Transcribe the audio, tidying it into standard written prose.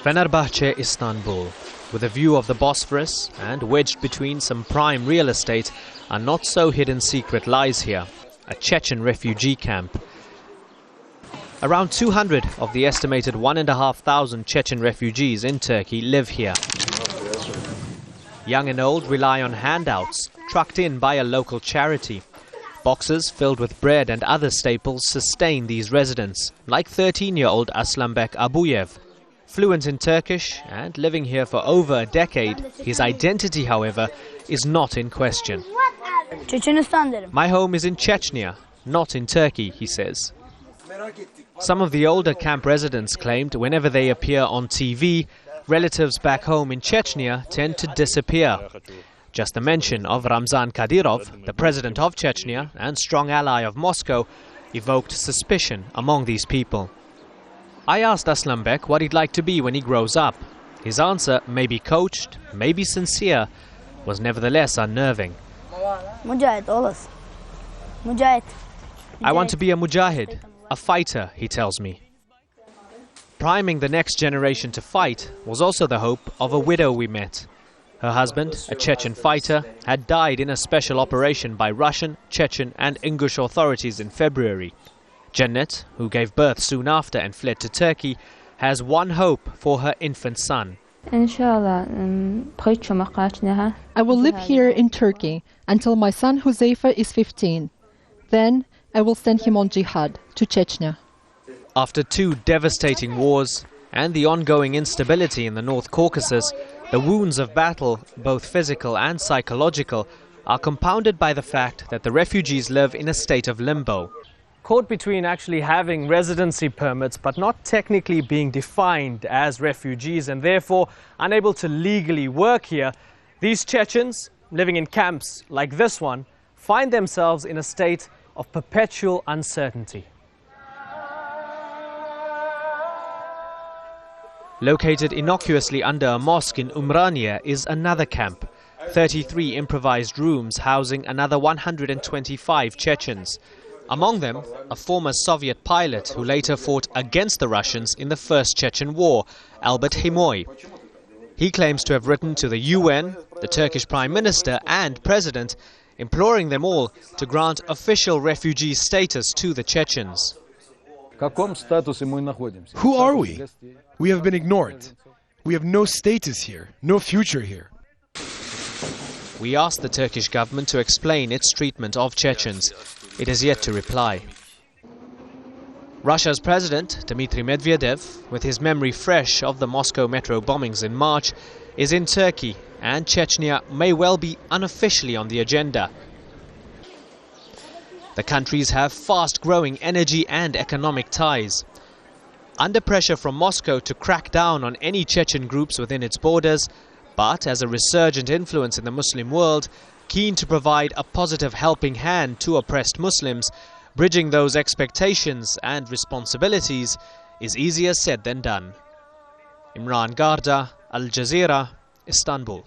FENERBAHCE, Istanbul, with a view of the Bosphorus and wedged between some prime real estate, a not-so-hidden secret lies here, a Chechen refugee camp. Around 200 of the estimated 1,500 Chechen refugees in Turkey live here. Young and old rely on handouts, trucked in by a local charity. Boxes filled with bread and other staples sustain these residents, like 13-year-old ASLAMBEK ABUYEV. Fluent in Turkish and living here for over a decade, his identity, however, is not in question. My home is in Chechnya, not in Turkey, he says. Some of the older camp residents claimed whenever they appear on TV, relatives back home in Chechnya tend to disappear. Just the mention of Ramzan Kadyrov, the president of Chechnya and strong ally of Moscow, evoked suspicion among these people. I asked ASLAMBEK what he'd like to be when he grows up. His answer, maybe coached, maybe sincere, was nevertheless unnerving. I want to be a mujahid, a fighter, he tells me. Priming the next generation to fight was also the hope of a widow we met. Her husband, a Chechen fighter, had died in a special operation by Russian, Chechen and Ingush authorities in February. JENNET, who gave birth soon after and fled to Turkey, has one hope for her infant son. I will live here in Turkey until my son Huzaifa is 15. Then I will send him on jihad to Chechnya. After 2 devastating wars and the ongoing instability in the North Caucasus, the wounds of battle, both physical and psychological, are compounded by the fact that the refugees live in a state of limbo. Caught between actually having residency permits but not technically being defined as refugees and therefore unable to legally work here, these Chechens, living in camps like this one, find themselves in a state of perpetual uncertainty. Located innocuously under a mosque in Umraniye is another camp, 33 improvised rooms housing another 125 Chechens. Among them, a former Soviet pilot who later fought against the Russians in the First Chechen War, Albert Himoy. He claims to have written to the UN, the Turkish Prime Minister and President, imploring them all to grant official refugee status to the Chechens. Who are we? We have been ignored. We have no status here, no future here. We asked the Turkish government to explain its treatment of Chechens. It has yet to reply. Russia's president, Dmitry Medvedev, with his memory fresh of the Moscow metro bombings in March, is in Turkey, and Chechnya may well be unofficially on the agenda. The countries have fast-growing energy and economic ties. Under pressure from Moscow to crack down on any Chechen groups within its borders, but as a resurgent influence in the Muslim world, keen to provide a positive helping hand to oppressed Muslims, bridging those expectations and responsibilities is easier said than done. Imran Garda, Al Jazeera, Istanbul.